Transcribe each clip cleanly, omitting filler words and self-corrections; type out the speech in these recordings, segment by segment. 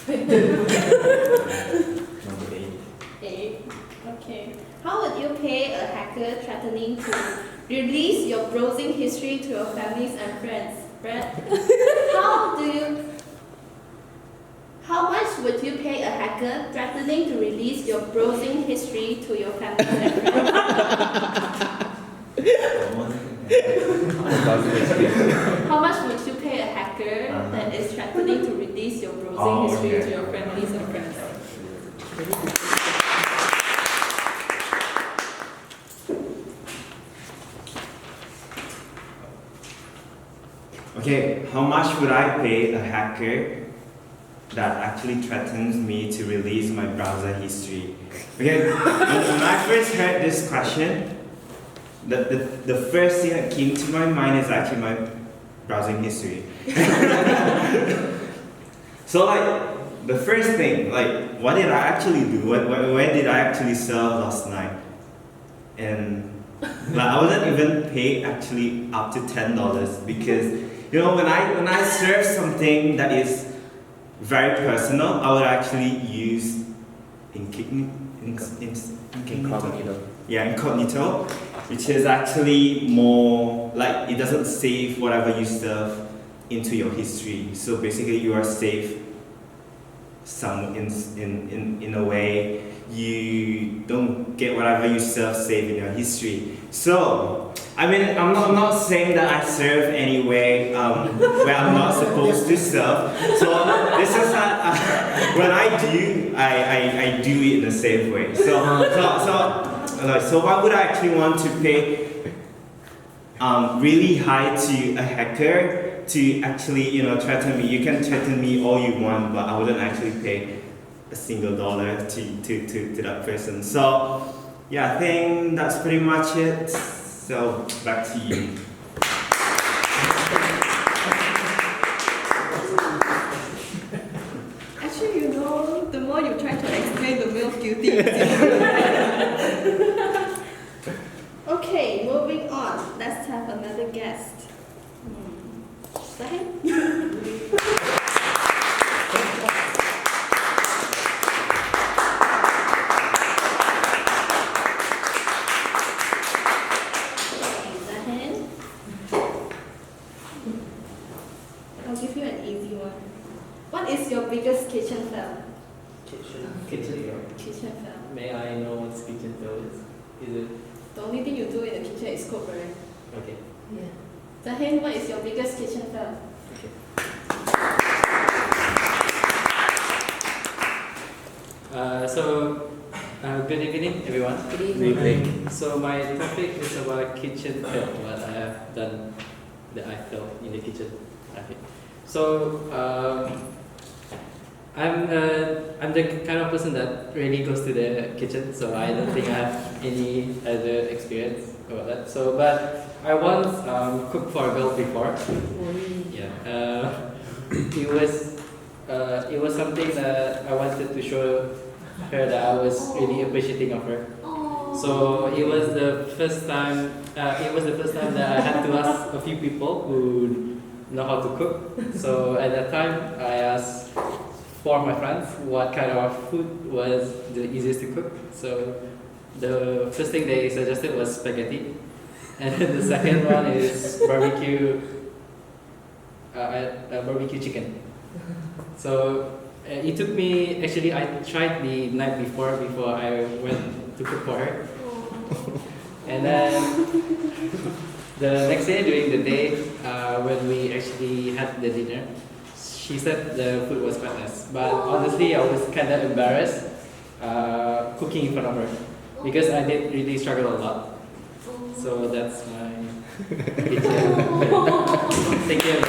Number 8. 8. Okay. How would you pay a hacker threatening to release your browsing history to your families and friends? Brad, how much would you pay a hacker threatening to release your browsing history to your families and friends? How much would you pay a hacker that is threatening to release your browsing history to your families and friends? Okay, how much would I pay a hacker that actually threatens me to release my browser history? Okay, when I first heard this question, the first thing that came to my mind is actually my browsing history. So like, the first thing, like, what did I actually do? Where did I actually surf last night? And like, I wouldn't even pay actually up to $10 because, you know, when I surf something that is very personal, I would actually use Incognito. Yeah, incognito, which is actually more like it doesn't save whatever you surf into your history. So basically, you are safe. In a way, you don't get whatever you surf saved in your history. So I mean, I'm not saying that I surf anywhere where I'm not supposed to surf. So this is when I do, I do it in a safe way. So why would I actually want to pay really high to a hacker to actually, you know, threaten me? You can threaten me all you want, but I wouldn't actually pay a single dollar to that person. So yeah, I think that's pretty much it. So back to you. Actually, you know, the more you try to explain, the more guilty. Okay, moving on. Let's have another guest. Sahid? I'll give you an easy one. What is your biggest kitchen fail? Kitchen fail. May I know what kitchen fail is? Is it The only thing you do in the kitchen is cook, right? okay? Yeah. Zahin, what is your biggest kitchen fail? Good evening, everyone. Good evening. So my topic is about kitchen fail. What I have done that I failed in the kitchen. Okay. So I'm the kind of person that really goes to the kitchen. So I don't think I have any other experience about that. So but I once cooked for a girl before. Yeah. It was something that I wanted to show her that I was really appreciating of her. So it was the first time. It was the first time that I had to ask a few people who know how to cook. So at that time, I asked for my friends what kind of food was the easiest to cook. So the first thing they suggested was spaghetti, and then the second one is barbecue chicken. So it took me, actually I tried the night before I went to cook for her. And then the next day, during the day, when we actually had the dinner, she said the food was quite nice. But honestly, I was kind of embarrassed cooking in front of her because I did really struggle a lot. So that's my kitchen. Thank you.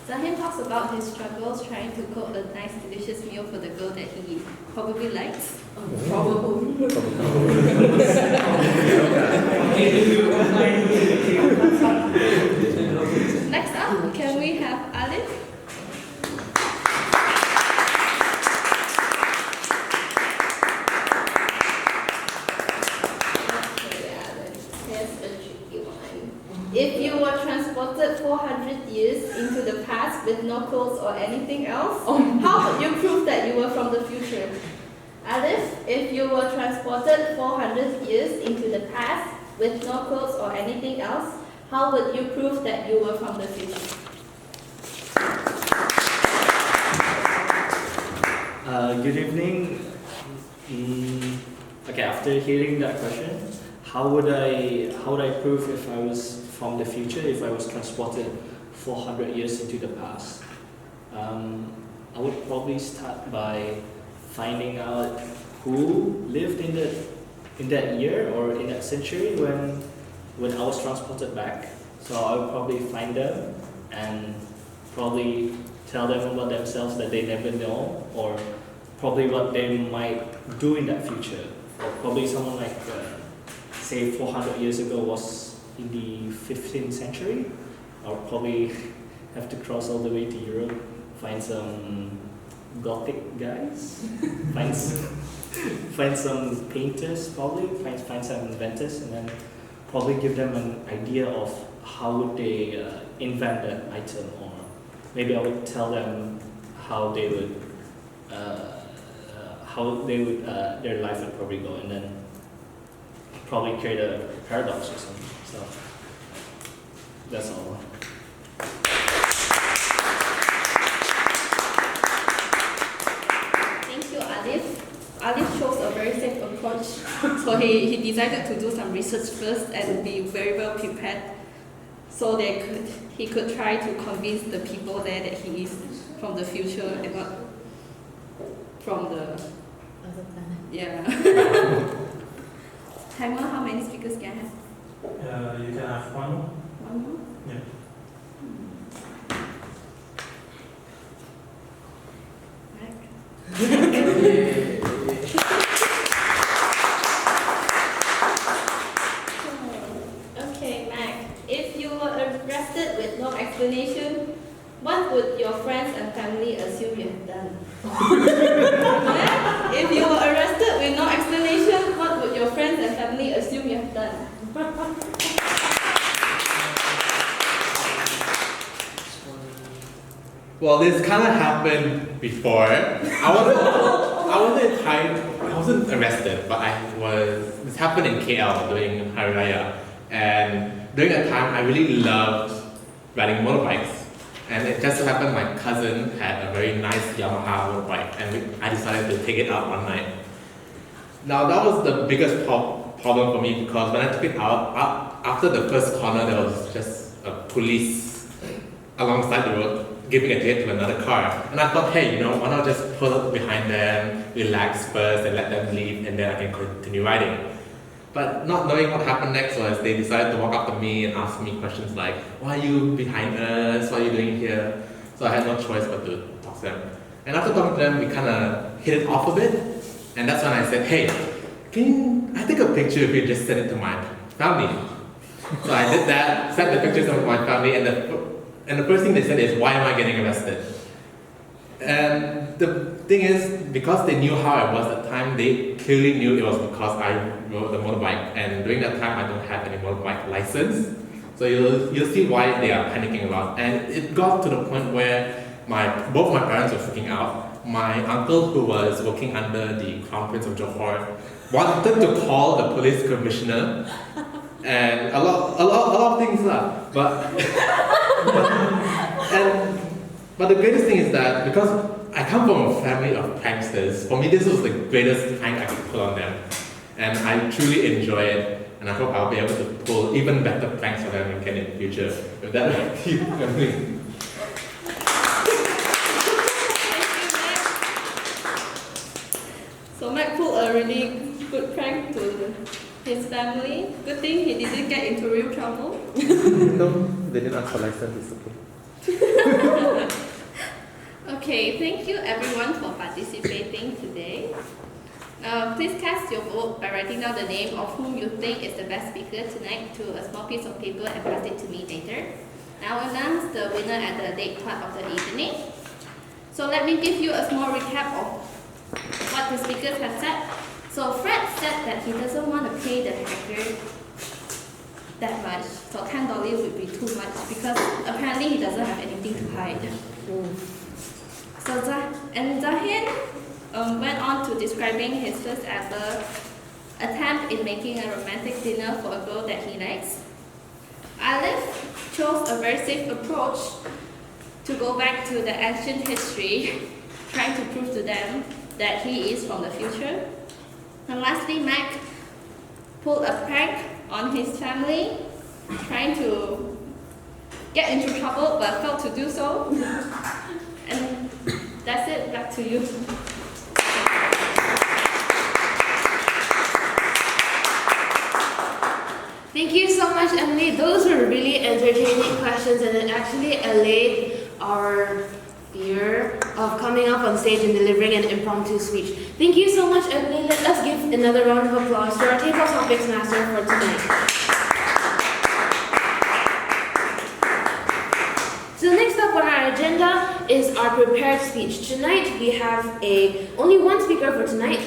Zahin talks about his struggles trying to cook a nice, delicious meal for the girl that he probably likes. Probably. Next up, can we have Alif? Okay, Alif, here's a tricky one. If you you were transported 400 years into the past with no clothes or anything else, how would you prove that you were from the future? Alif, if you were transported 400 years into the past with no clothes or anything else, how would you prove that you were from the future? Good evening. Okay, after hearing that question, how would I prove if I was from the future, if I was transported 400 years into the past? I would probably start by finding out who lived in that year or in that century when I was transported back. So I would probably find them and probably tell them about themselves that they never know, or probably what they might do in that future. Or probably someone like, say 400 years ago was in the 15th century. I'll probably have to cross all the way to Europe, find some Gothic guys, find some painters probably, find some inventors, and then probably give them an idea of how would they invent that item, or maybe I would tell them how they would their life would probably go, and then probably create a paradox or something. So that's all. Thank you, Alif. Alif chose a very safe approach, so he decided to do some research first and be very well prepared, so he could try to convince the people there that he is from the future and not from the timer. How many speakers can I have? You can have one more. One more? Yeah. Okay, Mac. If you were arrested with no explanation, what would your friends and family assume you have done? Yeah? If you were arrested with no explanation, what would your friends and family assume you have done? Well, this kind of happened before. I wasn't arrested, but this happened in KL during Hari Raya. And during that time, I really loved riding motorbikes. And it just so happened my cousin had a very nice Yamaha motorbike, and I decided to take it out one night. Now that was the biggest problem for me, because when I took it out, after the first corner, there was just a police alongside the road giving a ticket to another car. And I thought, hey, why not just pull up behind them, relax first, and let them leave, and then I can continue riding. But not knowing what happened next was they decided to walk up to me and ask me questions like, why are you behind us? What are you doing here? So I had no choice but to talk to them. And after talking to them, we kind of hit it off a bit. And that's when I said, hey, can I take a picture if you just send it to my family? So I did that, sent the pictures of my family, and the first thing they said is, why am I getting arrested? And the thing is, because they knew how I was at the time, they clearly knew it was because I rode the motorbike. And during that time, I don't have any motorbike license. So you'll see why they are panicking a lot. And it got to the point where both my parents were freaking out. My uncle, who was working under the Crown Prince of Johor, wanted to call the police commissioner, and a lot of things lah. But the greatest thing is that because I come from a family of pranksters, for me this was the greatest prank I could pull on them. And I truly enjoy it, and I hope I'll be able to pull even better pranks for them again in the future. With that, back to you, family. So Mac pulled a really good prank to his family. Good thing he didn't get into real trouble. No, they didn't ask for license, it's okay. Okay, thank you everyone for participating today. Please cast your vote by writing down the name of whom you think is the best speaker tonight to a small piece of paper and pass it to me later. I will announce the winner at the late part of the evening. So let me give you a small recap of what the speakers have said. So Fred said that he doesn't want to pay the hacker that much, so $10 would be too much because apparently he doesn't have anything to hide. So Zahid went on to describing his first ever attempt in making a romantic dinner for a girl that he likes. Alif chose a very safe approach to go back to the ancient history, trying to prove to them that he is from the future. And lastly, Mac pulled a prank on his family, trying to get into trouble but failed to do so. And that's it, back to you. Thank you so much, Emily. Those were really entertaining questions, and it actually allayed our fear of coming up on stage and delivering an impromptu speech. Thank you so much, Emily. Let us give another round of applause to our table topics master for tonight. So next up on our agenda is our prepared speech. Tonight we have only one speaker for tonight.